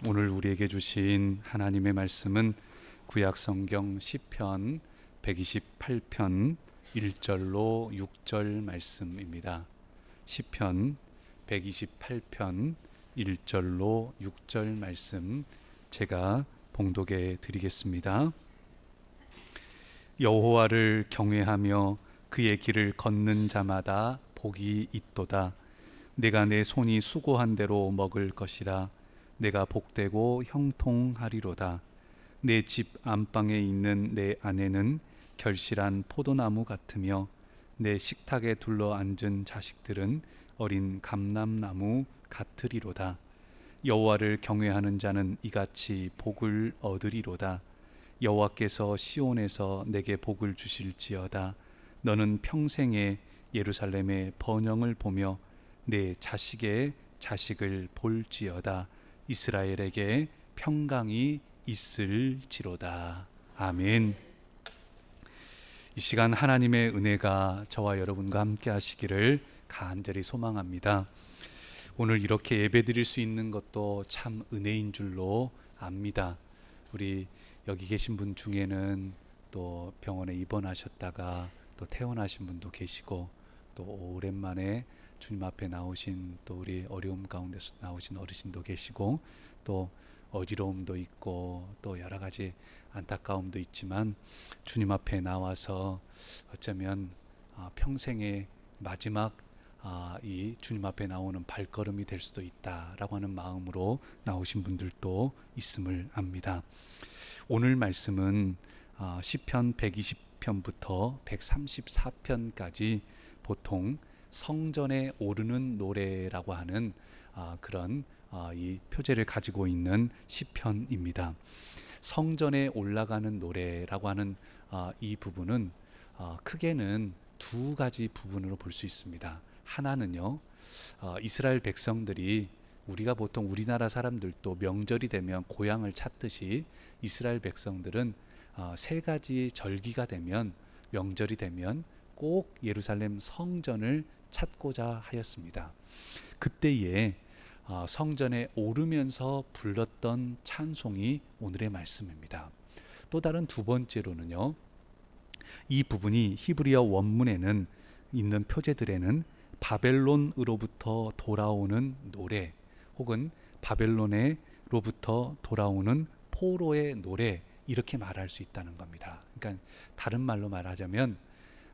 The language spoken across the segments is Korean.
오늘 우리에게 주신 하나님의 말씀은 구약 성경 시편 128편 1절로 6절 말씀입니다. 시편 128편 1절로 6절 말씀 제가 봉독해 드리겠습니다. 여호와를 경외하며 그의 길을 걷는 자마다 복이 있도다. 내가 내 손이 수고한 대로 먹을 것이라. 내가 복되고 형통하리로다. 내 집 안방에 있는 내 아내는 결실한 포도나무 같으며 내 식탁에 둘러앉은 자식들은 어린 감람나무 같으리로다. 여호와를 경외하는 자는 이같이 복을 얻으리로다. 여호와께서 시온에서 내게 복을 주실지어다. 너는 평생에 예루살렘의 번영을 보며 내 자식의 자식을 볼지어다. 이스라엘에게 평강이 있을지로다. 아멘. 이 시간 하나님의 은혜가 저와 여러분과 함께 하시기를 간절히 소망합니다. 오늘 이렇게 예배드릴 수 있는 것도 참 은혜인 줄로 압니다. 우리 여기 계신 분 중에는 또 병원에 입원하셨다가 또 퇴원하신 분도 계시고, 또 오랜만에 주님 앞에 나오신 또 우리 어려움 가운데서 나오신 어르신도 계시고, 또 어지러움도 있고 또 여러 가지 안타까움도 있지만 주님 앞에 나와서 어쩌면 평생의 마지막 이 주님 앞에 나오는 발걸음이 될 수도 있다라고 하는 마음으로 나오신 분들도 있음을 압니다. 오늘 말씀은 시편 120편부터 134편까지 보통 성전에 오르는 노래라고 하는 그런 이 표제를 가지고 있는 시편입니다. 성전에 올라가는 노래라고 하는 이 부분은 크게는 두 가지 부분으로 볼 수 있습니다. 하나는요, 이스라엘 백성들이, 우리가 보통 우리나라 사람들도 명절이 되면 고향을 찾듯이 이스라엘 백성들은 세 가지 절기가 되면, 명절이 되면 꼭 예루살렘 성전을 찾고자 하였습니다. 그때에 성전에 오르면서 불렀던 찬송이 오늘의 말씀입니다. 또 다른 두 번째로는요, 이 부분이 히브리어 원문에는 있는 표제들에는 바벨론으로부터 돌아오는 노래, 혹은 바벨론으로부터 돌아오는 포로의 노래, 이렇게 말할 수 있다는 겁니다. 그러니까 다른 말로 말하자면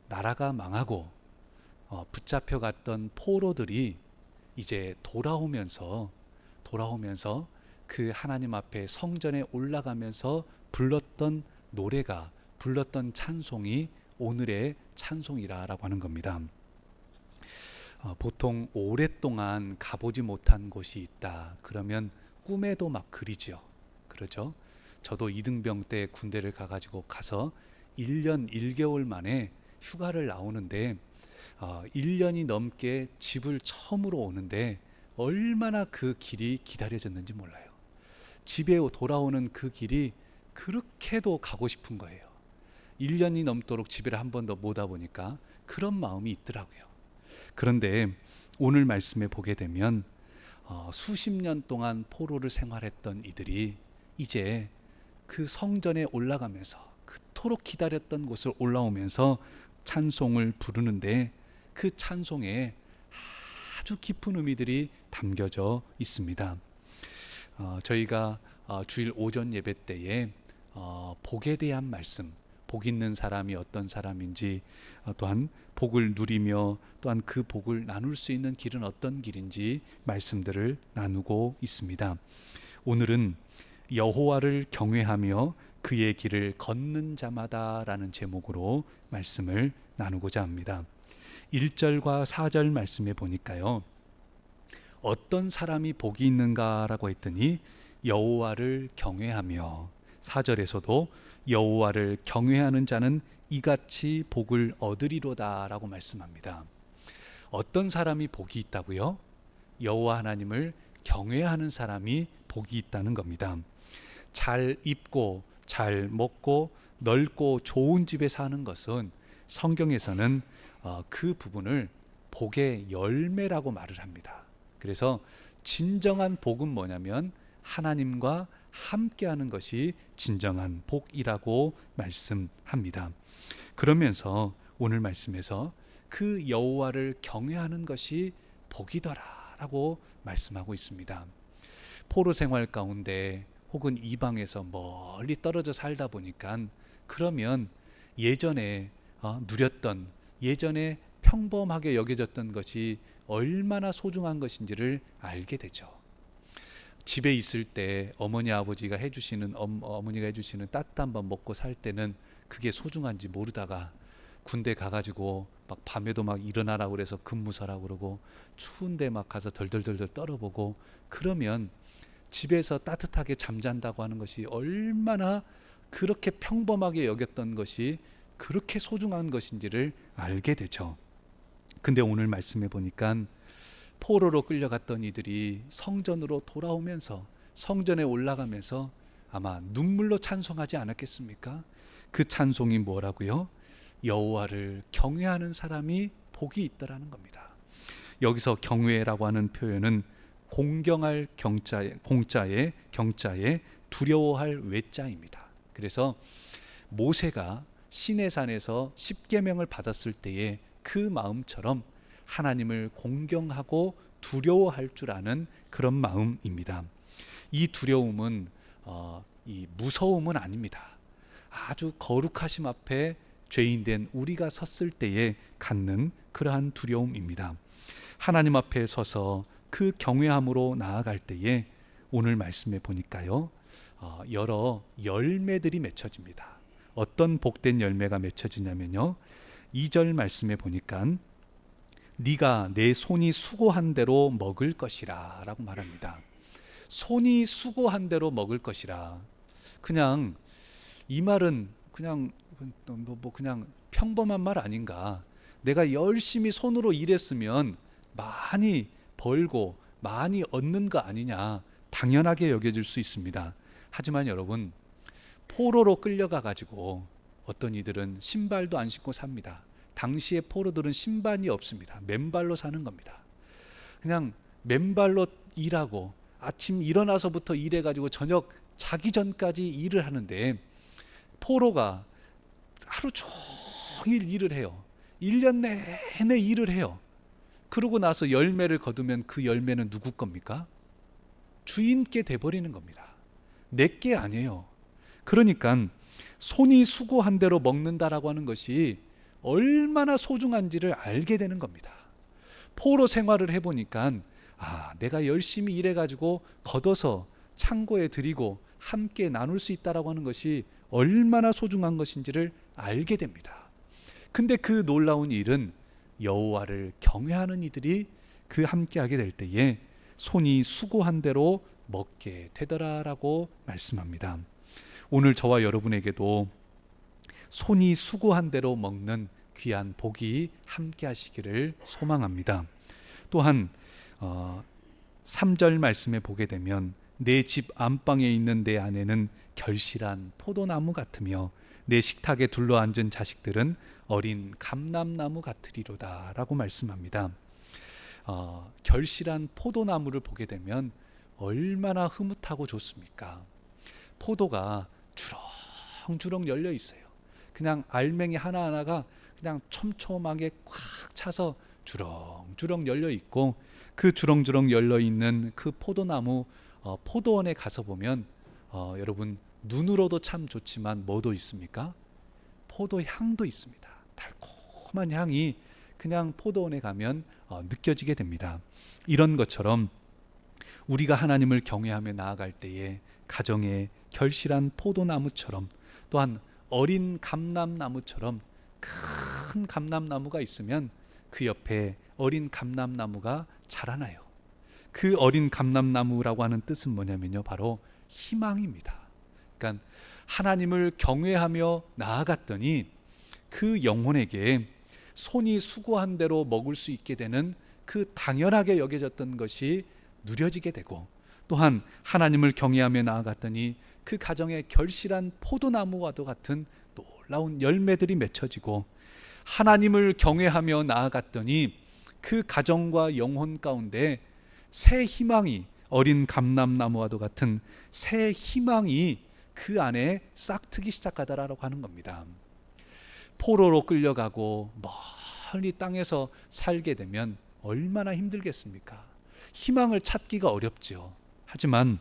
나라가 망하고 붙잡혀 갔던 포로들이 이제 돌아오면서 그 하나님 앞에 성전에 올라가면서 불렀던 노래가, 불렀던 찬송이 오늘의 찬송이라고 하는 겁니다. 보통 오랫동안 가보지 못한 곳이 있다 그러면 꿈에도 막 그리지요. 그러죠? 저도 이등병 때 군대를 가서 1년 1개월 만에 휴가를 나오는데 1년이 넘게 집을 처음으로 오는데 얼마나 그 길이 기다려졌는지 몰라요. 집에 돌아오는 그 길이 그렇게도 가고 싶은 거예요. 1년이 넘도록 집에를 한 번도 못 와보니까 그런 마음이 있더라고요. 그런데 오늘 말씀에 보게 되면 수십 년 동안 포로를 생활했던 이들이 이제 그 성전에 올라가면서, 그토록 기다렸던 곳을 올라오면서 찬송을 부르는데, 그 찬송에 아주 깊은 의미들이 담겨져 있습니다. 저희가 주일 오전 예배 때에 복에 대한 말씀, 복 있는 사람이 어떤 사람인지, 또한 복을 누리며 또한 그 복을 나눌 수 있는 길은 어떤 길인지 말씀들을 나누고 있습니다. 오늘은 여호와를 경외하며 그의 길을 걷는 자마다 라는 제목으로 말씀을 나누고자 합니다. 1절과 4절 말씀에 보니까요, 어떤 사람이 복이 있는가라고 했더니 여호와를 경외하며, 4절에서도 여호와를 경외하는 자는 이같이 복을 얻으리로다 라고 말씀합니다. 어떤 사람이 복이 있다고요? 여호와 하나님을 경외하는 사람이 복이 있다는 겁니다. 잘 입고 잘 먹고 넓고 좋은 집에 사는 것은 성경에서는 그 부분을 복의 열매라고 말을 합니다. 그래서 진정한 복은 뭐냐면 하나님과 함께하는 것이 진정한 복이라고 말씀합니다. 그러면서 오늘 말씀에서 그 여호와를 경외하는 것이 복이더라라고 말씀하고 있습니다. 포로 생활 가운데 혹은 이방에서 멀리 떨어져 살다 보니까 그러면 예전에 누렸던, 예전에 평범하게 여겨졌던 것이 얼마나 소중한 것인지를 알게 되죠. 집에 있을 때 어머니 아버지가 해주시는 어머니가 해주시는 따뜻한 밥 먹고 살 때는 그게 소중한지 모르다가 군대 가가지고 막 밤에도 막 일어나라고 그래서 근무서라고 그러고 추운데 막 가서 덜덜덜덜 떨어보고 그러면 집에서 따뜻하게 잠잔다고 하는 것이 얼마나 그렇게 평범하게 여겼던 것이 그렇게 소중한 것인지를 알게 되죠. 근데 오늘 말씀해 보니까 포로로 끌려갔던 이들이 성전으로 돌아오면서 성전에 올라가면서 아마 눈물로 찬송하지 않았겠습니까? 그 찬송이 뭐라고요? 여호와를 경외하는 사람이 복이 있다라는 겁니다. 여기서 경외라고 하는 표현은 공경할 공자의 두려워할 외자입니다. 그래서 모세가 시내산에서 십계명을 받았을 때에 그 마음처럼 하나님을 공경하고 두려워할 줄 아는 그런 마음입니다. 이 두려움은 이 무서움은 아닙니다. 아주 거룩하심 앞에 죄인된 우리가 섰을 때에 갖는 그러한 두려움입니다. 하나님 앞에 서서 그 경외함으로 나아갈 때에 오늘 말씀에 보니까요, 여러 열매들이 맺혀집니다. 어떤 복된 열매가 맺혀지냐면요, 2절 말씀에 보니까 네가 내 손이 수고한 대로 먹을 것이라 라고 말합니다. 손이 수고한 대로 먹을 것이라. 그냥 이 말은 그냥 그냥 평범한 말 아닌가. 내가 열심히 손으로 일했으면 많이 벌고 많이 얻는 거 아니냐, 당연하게 여겨질 수 있습니다. 하지만 여러분, 포로로 끌려가 가지고 어떤 이들은 신발도 안 신고 삽니다. 당시의 포로들은 신발이 없습니다. 맨발로 사는 겁니다. 그냥 맨발로 일하고 아침 일어나서부터 일해가지고 저녁 자기 전까지 일을 하는데, 포로가 하루 종일 일을 해요. 1년 내내 일을 해요. 그러고 나서 열매를 거두면 그 열매는 누구 겁니까? 주인께 돼버리는 겁니다. 내게 아니에요. 그러니까 손이 수고한 대로 먹는다라고 하는 것이 얼마나 소중한지를 알게 되는 겁니다. 포로 생활을 해보니까 내가 열심히 일해가지고 걷어서 창고에 드리고 함께 나눌 수 있다라고 하는 것이 얼마나 소중한 것인지를 알게 됩니다. 근데 그 놀라운 일은 여호와를 경외하는 이들이 그 함께하게 될 때에 손이 수고한 대로 먹게 되더라라고 말씀합니다. 오늘 저와 여러분에게도 손이 수고한 대로 먹는 귀한 복이 함께 하시기를 소망합니다. 또한 3절 말씀에 보게 되면 내 집 안방에 있는 내 아내는 결실한 포도나무 같으며 내 식탁에 둘러앉은 자식들은 어린 감람나무 같으리로다 라고 말씀합니다. 결실한 포도나무를 보게 되면 얼마나 흐뭇하고 좋습니까? 포도가 주렁주렁 열려 있어요. 그냥 알맹이 하나하나가 그냥 촘촘하게 꽉 차서 주렁주렁 열려 있고, 그 주렁주렁 열려 있는 그 포도나무 포도원에 가서 보면 여러분, 눈으로도 참 좋지만 뭐도 있습니까? 포도 향도 있습니다. 달콤한 향이 그냥 포도원에 가면 느껴지게 됩니다. 이런 것처럼 우리가 하나님을 경외하며 나아갈 때에 가정에 결실한 포도나무처럼, 또한 어린 감람나무처럼 큰 감람나무가 있으면 그 옆에 어린 감람나무가 자라나요. 그 어린 감람나무라고 하는 뜻은 뭐냐면요, 바로 희망입니다. 그러니까 하나님을 경외하며 나아갔더니 그 영혼에게 손이 수고한 대로 먹을 수 있게 되는 그 당연하게 여겨졌던 것이 누려지게 되고, 또한 하나님을 경외하며 나아갔더니 그 가정에 결실한 포도나무와도 같은 놀라운 열매들이 맺혀지고, 하나님을 경외하며 나아갔더니 그 가정과 영혼 가운데 새 희망이 어린 감람나무와도 같은 새 희망이 그 안에 싹트기 시작하다라고 하는 겁니다. 포로로 끌려가고 멀리 땅에서 살게 되면 얼마나 힘들겠습니까? 희망을 찾기가 어렵죠. 하지만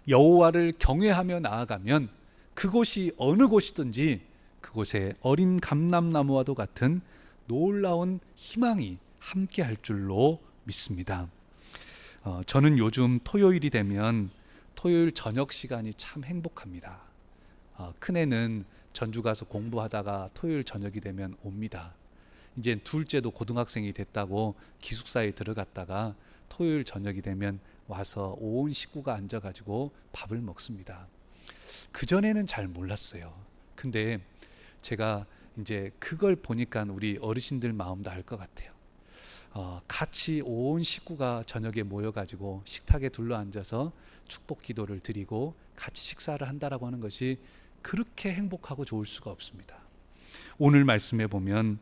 여호와를 경외하며 나아가면 그곳이 어느 곳이든지 그곳에 어린 감람나무와도 같은 놀라운 희망이 함께 할 줄로 믿습니다. 저는 요즘 토요일이 되면 토요일 저녁 시간이 참 행복합니다. 큰애는 전주 가서 공부하다가 토요일 저녁이 되면 옵니다. 이제 둘째도 고등학생이 됐다고 기숙사에 들어갔다가 토요일 저녁이 되면 와서 온 식구가 앉아가지고 밥을 먹습니다. 그전에는 잘 몰랐어요. 근데 제가 이제 그걸 보니까 우리 어르신들 마음도 알 것 같아요. 같이 온 식구가 저녁에 모여가지고 식탁에 둘러앉아서 축복 기도를 드리고 같이 식사를 한다라고 하는 것이 그렇게 행복하고 좋을 수가 없습니다. 오늘 말씀에 보면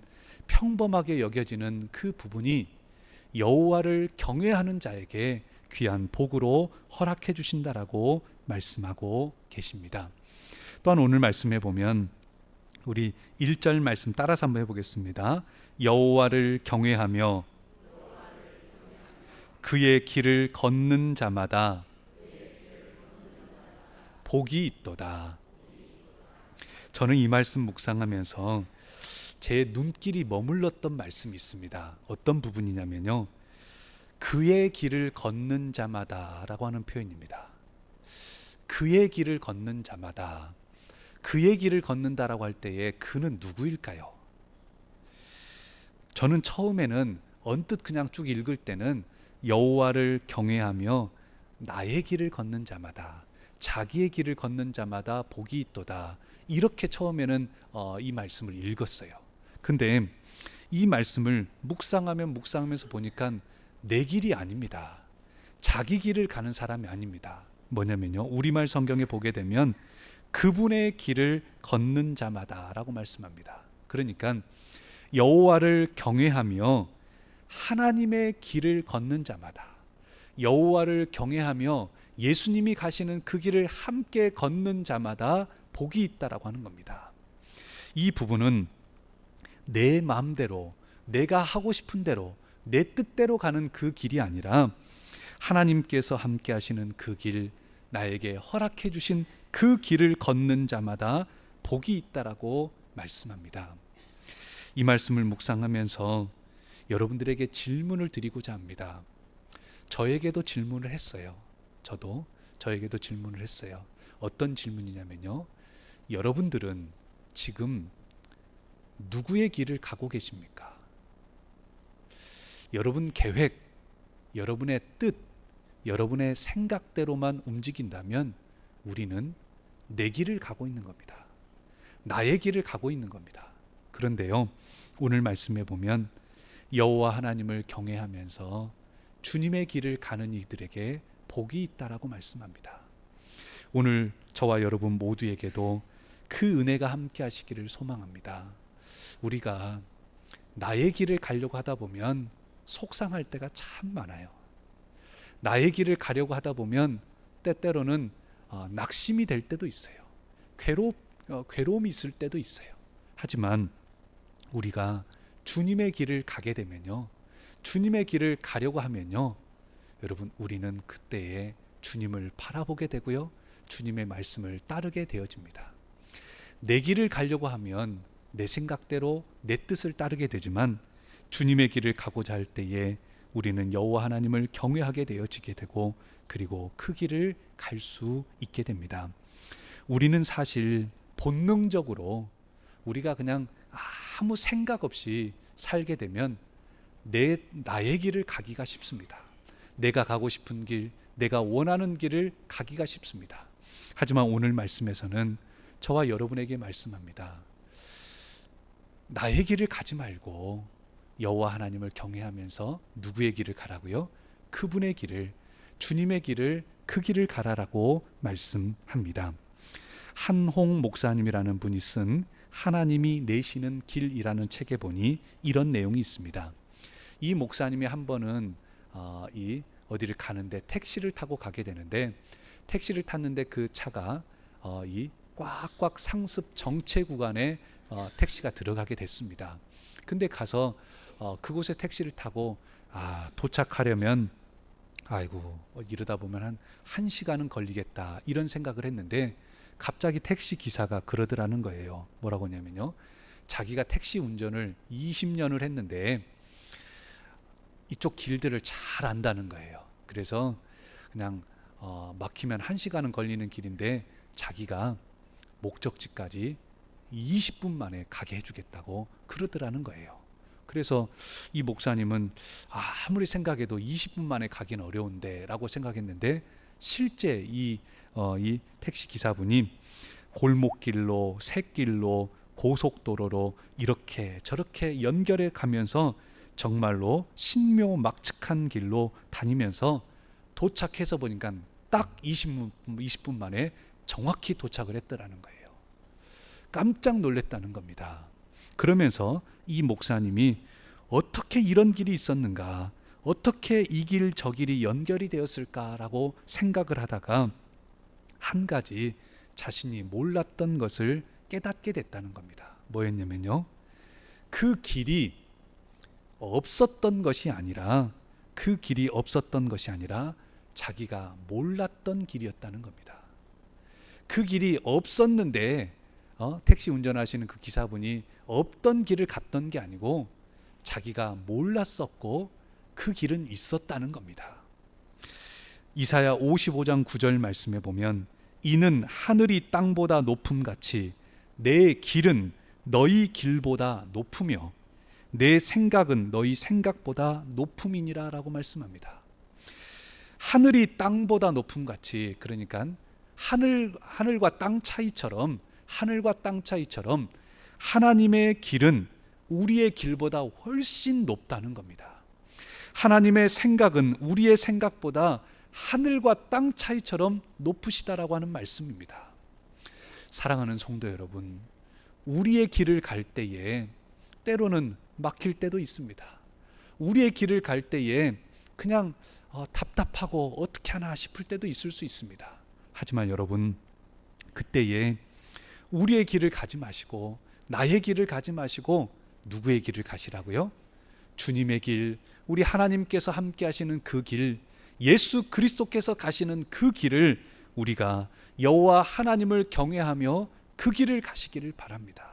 평범하게 여겨지는 그 부분이 여호와를 경외하는 자에게 귀한 복으로 허락해 주신다라고 말씀하고 계십니다. 또한 오늘 말씀에 보면 우리 1절 말씀 따라서 한번 해보겠습니다. 여호와를 경외하며 그의 길을 걷는 자마다 복이 있도다. 저는 이 말씀 묵상하면서 제 눈길이 머물렀던 말씀이 있습니다. 어떤 부분이냐면요, 그의 길을 걷는 자마다 라고 하는 표현입니다. 그의 길을 걷는 자마다. 그의 길을 걷는다라고 할 때에 그는 누구일까요? 저는 처음에는 언뜻 그냥 쭉 읽을 때는 여호와를 경외하며 나의 길을 걷는 자마다, 자기의 길을 걷는 자마다 복이 있도다, 이렇게 처음에는 이 말씀을 읽었어요. 근데 이 말씀을 묵상하면서 보니까 내 길이 아닙니다. 자기 길을 가는 사람이 아닙니다. 뭐냐면요, 우리말 성경에 보게 되면 그분의 길을 걷는 자마다 라고 말씀합니다. 그러니까 여호와를 경외하며 하나님의 길을 걷는 자마다, 여호와를 경외하며 예수님이 가시는 그 길을 함께 걷는 자마다 복이 있다라고 하는 겁니다. 이 부분은 내 마음대로, 내가 하고 싶은 대로, 내 뜻대로 가는 그 길이 아니라 하나님께서 함께 하시는 그 길, 나에게 허락해 주신 그 길을 걷는 자마다 복이 있다라고 말씀합니다. 이 말씀을 묵상하면서 여러분들에게 질문을 드리고자 합니다. 저에게도 질문을 했어요. 저에게도 질문을 했어요. 어떤 질문이냐면요, 여러분들은 지금 누구의 길을 가고 계십니까? 여러분 계획, 여러분의 뜻, 여러분의 생각대로만 움직인다면 우리는 내 길을 가고 있는 겁니다. 나의 길을 가고 있는 겁니다. 그런데요, 오늘 말씀에 보면 여호와 하나님을 경외하면서 주님의 길을 가는 이들에게 복이 있다라고 말씀합니다. 오늘 저와 여러분 모두에게도 그 은혜가 함께 하시기를 소망합니다. 우리가 나의 길을 가려고 하다 보면 속상할 때가 참 많아요. 나의 길을 가려고 하다 보면 때때로는 낙심이 될 때도 있어요. 괴로움이 있을 때도 있어요. 하지만 우리가 주님의 길을 가게 되면요, 주님의 길을 가려고 하면요, 여러분, 우리는 그때에 주님을 바라보게 되고요, 주님의 말씀을 따르게 되어집니다. 내 길을 가려고 하면 내 생각대로 내 뜻을 따르게 되지만 주님의 길을 가고자 할 때에 우리는 여호와 하나님을 경외하게 되어지게 되고, 그리고 그 길을 갈 수 있게 됩니다. 우리는 사실 본능적으로 우리가 그냥 아무 생각 없이 살게 되면 나의 길을 가기가 쉽습니다. 내가 가고 싶은 길, 내가 원하는 길을 가기가 쉽습니다. 하지만 오늘 말씀에서는 저와 여러분에게 말씀합니다. 나의 길을 가지 말고 여호와 하나님을 경외하면서 누구의 길을 가라고요? 그분의 길을, 주님의 길을, 그 길을 가라라고 말씀합니다. 한홍 목사님이라는 분이 쓴 하나님이 내시는 길이라는 책에 보니 이런 내용이 있습니다. 이 목사님이 한 번은 이 어디를 가는데 택시를 타고 가게 되는데, 택시를 탔는데 그 차가 이 꽉꽉 상습 정체 구간에 택시가 들어가게 됐습니다. 근데 가서 그곳에 택시를 타고 도착하려면 아이고 이러다 보면 한 시간은 걸리겠다 이런 생각을 했는데, 갑자기 택시 기사가 그러더라는 거예요. 뭐라고 하냐면요, 자기가 택시 운전을 20년을 했는데 이쪽 길들을 잘 안다는 거예요. 그래서 그냥 막히면 1시간은 걸리는 길인데 자기가 목적지까지 20분 만에 가게 해주겠다고 그러더라는 거예요. 그래서 이 목사님은 아무리 생각해도 20분 만에 가기는 어려운데 라고 생각했는데, 실제 이 택시 기사분이 골목길로, 샛길로, 고속도로로 이렇게 저렇게 연결해 가면서 정말로 신묘막측한 길로 다니면서 도착해서 보니까 딱 20분 만에 정확히 도착을 했더라는 거예요. 깜짝 놀랐다는 겁니다. 그러면서 이 목사님이 어떻게 이런 길이 있었는가, 어떻게 이 길 저 길이 연결이 되었을까라고 생각을 하다가 한 가지 자신이 몰랐던 것을 깨닫게 됐다는 겁니다. 뭐였냐면요, 그 길이 없었던 것이 아니라 자기가 몰랐던 길이었다는 겁니다. 그 길이 없었는데 택시 운전하시는 그 기사분이 없던 길을 갔던 게 아니고 자기가 몰랐었고 그 길은 있었다는 겁니다. 이사야 55장 9절 말씀에 보면, 이는 하늘이 땅보다 높음같이 내 길은 너희 길보다 높으며 내 생각은 너희 생각보다 높음이니라 라고 말씀합니다. 하늘이 땅보다 높음같이, 그러니까 하늘과 땅 차이처럼 하나님의 길은 우리의 길보다 훨씬 높다는 겁니다. 하나님의 생각은 우리의 생각보다 하늘과 땅 차이처럼 높으시다라고 하는 말씀입니다. 사랑하는 성도 여러분, 우리의 길을 갈 때에 때로는 막힐 때도 있습니다. 우리의 길을 갈 때에 그냥 답답하고 어떻게 하나 싶을 때도 있을 수 있습니다. 하지만 여러분, 그때에 우리의 길을 가지 마시고 나의 길을 가지 마시고 누구의 길을 가시라고요? 주님의 길, 우리 하나님께서 함께 하시는 그 길, 예수 그리스도께서 가시는 그 길을 우리가 여호와 하나님을 경외하며 그 길을 가시기를 바랍니다.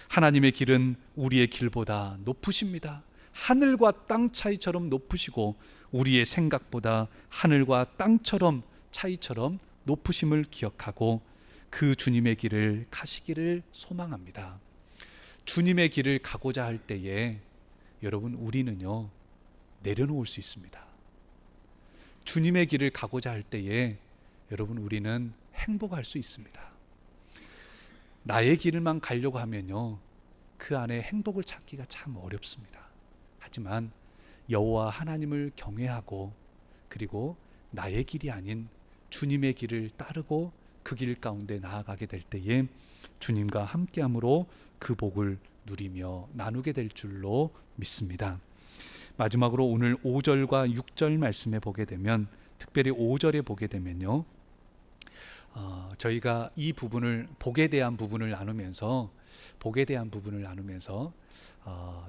하나님의 길은 우리의 길보다 높으십니다. 하늘과 땅 차이처럼 높으시고 우리의 생각보다 하늘과 땅처럼 차이처럼 높으심을 기억하고 그 주님의 길을 가시기를 소망합니다. 주님의 길을 가고자 할 때에 여러분, 우리는요 내려놓을 수 있습니다. 주님의 길을 가고자 할 때에 여러분, 우리는 행복할 수 있습니다. 나의 길만 가려고 하면요 그 안에 행복을 찾기가 참 어렵습니다. 하지만 여호와 하나님을 경외하고 그리고 나의 길이 아닌 주님의 길을 따르고 그 길 가운데 나아가게 될 때에 주님과 함께함으로 그 복을 누리며 나누게 될 줄로 믿습니다. 마지막으로 오늘 5절과 6절 말씀에 보게 되면, 특별히 5절에 보게 되면요, 저희가 이 부분을 복에 대한 부분을 나누면서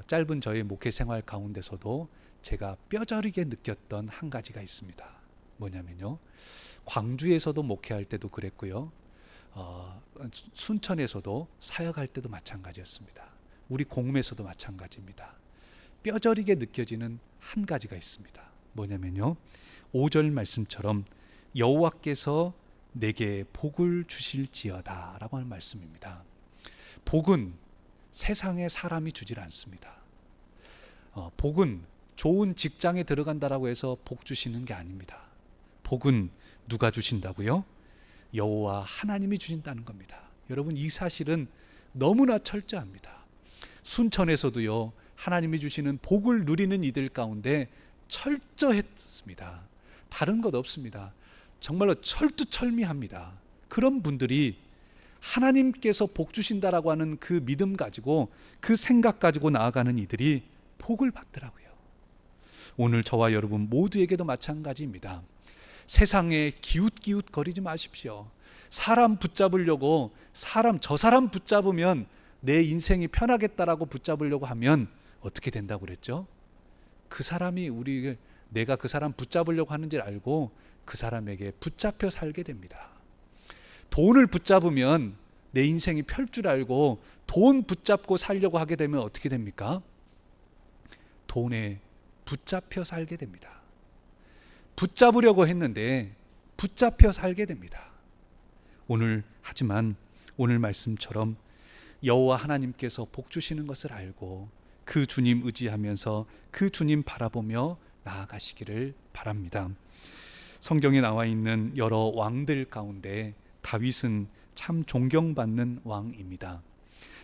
짧은 저의 목회 생활 가운데서도 제가 뼈저리게 느꼈던 한 가지가 있습니다. 뭐냐면요, 광주에서도 목회할 때도 그랬고요, 순천에서도 사역할 때도 마찬가지였습니다. 우리 공매에서도 마찬가지입니다. 뼈저리게 느껴지는 한 가지가 있습니다. 뭐냐면요, 5절 말씀처럼 여호와께서 내게 복을 주실지어다 라고 하는 말씀입니다. 복은 세상에 사람이 주질 않습니다. 복은 좋은 직장에 들어간다라고 해서 복 주시는 게 아닙니다. 복은 누가 주신다고요? 여호와 하나님이 주신다는 겁니다. 여러분, 이 사실은 너무나 철저합니다. 순천에서도요 하나님이 주시는 복을 누리는 이들 가운데 철저했습니다. 다른 것 없습니다. 정말로 철두철미합니다. 그런 분들이 하나님께서 복 주신다라고 하는 그 믿음 가지고 그 생각 가지고 나아가는 이들이 복을 받더라고요. 오늘 저와 여러분 모두에게도 마찬가지입니다. 세상에 기웃기웃거리지 마십시오. 사람 붙잡으려고 저 사람 붙잡으면 내 인생이 편하겠다라고 붙잡으려고 하면 어떻게 된다고 그랬죠? 그 사람이 내가 그 사람 붙잡으려고 하는 줄 알고 그 사람에게 붙잡혀 살게 됩니다. 돈을 붙잡으면 내 인생이 펼 줄 알고 돈 붙잡고 살려고 하게 되면 어떻게 됩니까? 돈에 붙잡혀 살게 됩니다. 붙잡으려고 했는데 붙잡혀 살게 됩니다. 하지만 오늘 말씀처럼 여호와 하나님께서 복 주시는 것을 알고 그 주님 의지하면서 그 주님 바라보며 나아가시기를 바랍니다. 성경에 나와 있는 여러 왕들 가운데 다윗은 참 존경받는 왕입니다.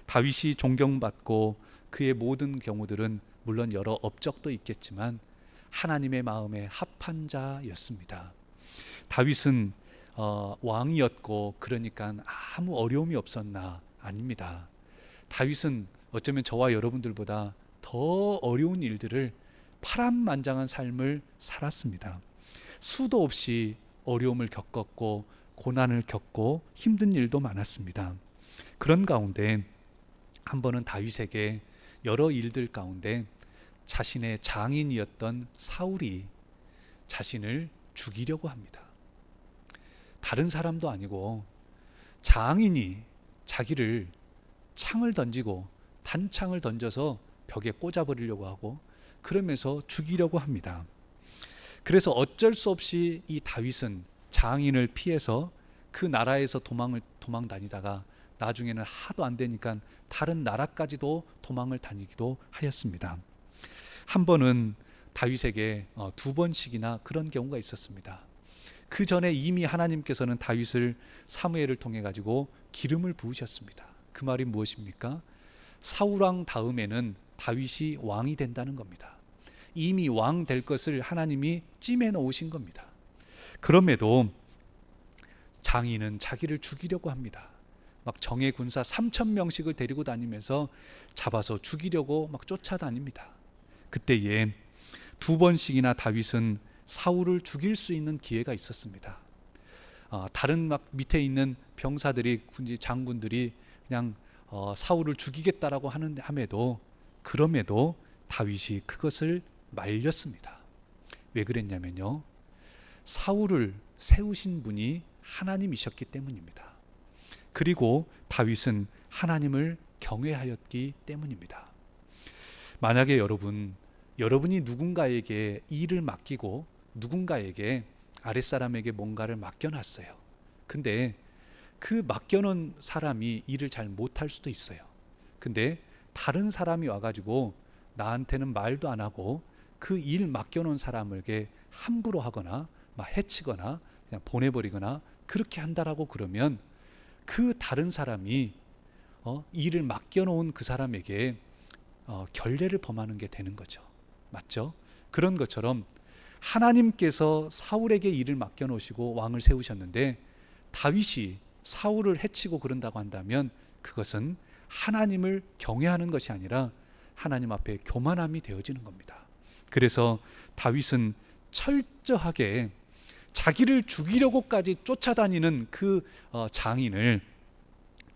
다윗이 존경받고 그의 모든 경우들은 물론 여러 업적도 있겠지만 하나님의 마음에 합한 자였습니다. 다윗은 왕이었고 그러니까 아무 어려움이 없었나? 아닙니다. 다윗은 어쩌면 저와 여러분들보다 더 어려운 일들을 파란만장한 삶을 살았습니다. 수도 없이 어려움을 겪었고 고난을 겪고 힘든 일도 많았습니다. 그런 가운데 한 번은 다윗에게 여러 일들 가운데 자신의 장인이었던 사울이 자신을 죽이려고 합니다. 다른 사람도 아니고 장인이 자기를 창을 던지고 단창을 던져서 벽에 꽂아버리려고 하고 그러면서 죽이려고 합니다. 그래서 어쩔 수 없이 이 다윗은 장인을 피해서 그 나라에서 도망 다니다가 나중에는 하도 안 되니까 다른 나라까지도 도망을 다니기도 하였습니다. 한 번은 다윗에게 2번씩이나 그런 경우가 있었습니다. 그 전에 이미 하나님께서는 다윗을 사무엘을 통해 가지고 기름을 부으셨습니다. 그 말이 무엇입니까? 사울 왕 다음에는 다윗이 왕이 된다는 겁니다. 이미 왕 될 것을 하나님이 찜해 놓으신 겁니다. 그럼에도 장인은 자기를 죽이려고 합니다. 막 정예 군사 3,000명씩을 데리고 다니면서 잡아서 죽이려고 막 쫓아다닙니다. 그때에 2번씩이나 다윗은 사울을 죽일 수 있는 기회가 있었습니다. 다른 막 밑에 있는 병사들이 장군들이 그냥 사울을 죽이겠다라고 함에도 그럼에도 다윗이 그것을 말렸습니다. 왜 그랬냐면요, 사울을 세우신 분이 하나님이셨기 때문입니다. 그리고 다윗은 하나님을 경외하였기 때문입니다. 만약에 여러분이 누군가에게 일을 맡기고 누군가에게 아랫사람에게 뭔가를 맡겨놨어요. 근데 그 맡겨놓은 사람이 일을 잘 못할 수도 있어요. 근데 다른 사람이 와가지고 나한테는 말도 안 하고 그 일 맡겨놓은 사람에게 함부로 하거나 막 해치거나 그냥 보내버리거나 그렇게 한다라고 그러면 그 다른 사람이 일을 맡겨놓은 그 사람에게 결례를 범하는 게 되는 거죠. 맞죠? 그런 것처럼 하나님께서 사울에게 일을 맡겨놓으시고 왕을 세우셨는데 다윗이 사울을 해치고 그런다고 한다면 그것은 하나님을 경외하는 것이 아니라 하나님 앞에 교만함이 되어지는 겁니다. 그래서 다윗은 철저하게 자기를 죽이려고까지 쫓아다니는 그 장인을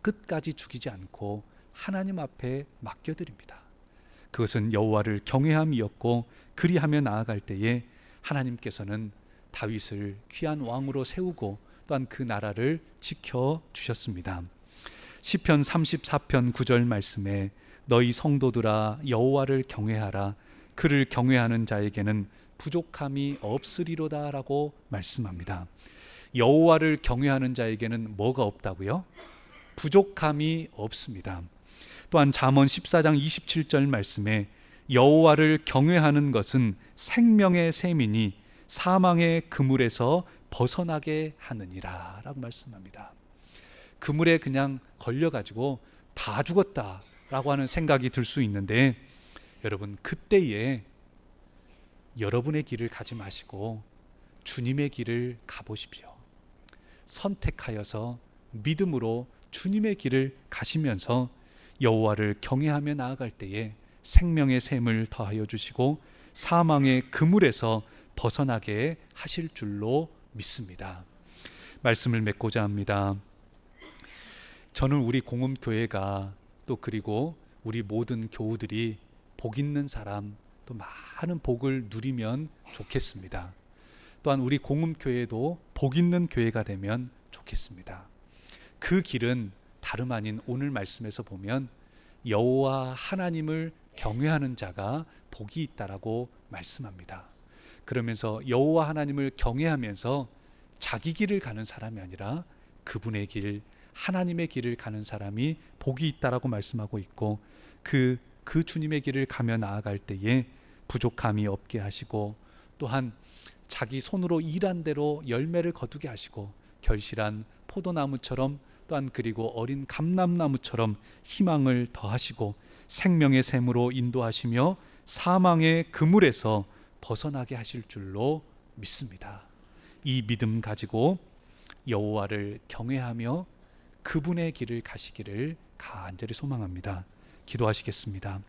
끝까지 죽이지 않고 하나님 앞에 맡겨드립니다. 그것은 여호와를 경외함이었고 그리하며 나아갈 때에 하나님께서는 다윗을 귀한 왕으로 세우고 또한 그 나라를 지켜주셨습니다. 시편 34편 9절 말씀에 너희 성도들아 여호와를 경외하라 그를 경외하는 자에게는 부족함이 없으리로다 라고 말씀합니다. 여호와를 경외하는 자에게는 뭐가 없다고요? 부족함이 없습니다. 또한 잠언 14장 27절 말씀에 여호와를 경외하는 것은 생명의 셈이니 사망의 그물에서 벗어나게 하느니라 라고 말씀합니다. 그물에 그냥 걸려가지고 다 죽었다라고 하는 생각이 들 수 있는데 여러분 그때에 여러분의 길을 가지 마시고 주님의 길을 가보십시오. 선택하여서 믿음으로 주님의 길을 가시면서 여호와를 경외하며 나아갈 때에 생명의 샘을 더하여 주시고 사망의 그물에서 벗어나게 하실 줄로 믿습니다. 말씀을 맺고자 합니다. 저는 우리 공음교회가 또 그리고 우리 모든 교우들이 복 있는 사람, 또 많은 복을 누리면 좋겠습니다. 또한 우리 공음교회도 복 있는 교회가 되면 좋겠습니다. 그 길은 다름 아닌 오늘 말씀에서 보면 여호와 하나님을 경외하는 자가 복이 있다라고 말씀합니다. 그러면서 여호와 하나님을 경외하면서 자기 길을 가는 사람이 아니라 그분의 길, 하나님의 길을 가는 사람이 복이 있다라고 말씀하고 있고, 그 주님의 길을 가며 나아갈 때에 부족함이 없게 하시고, 또한 자기 손으로 일한 대로 열매를 거두게 하시고, 결실한 포도나무처럼, 또한 그리고 어린 감람나무처럼 희망을 더하시고 생명의 샘으로 인도하시며 사망의 그물에서 벗어나게 하실 줄로 믿습니다. 이 믿음 가지고 여호와를 경외하며 그분의 길을 가시기를 간절히 소망합니다. 기도하시겠습니다.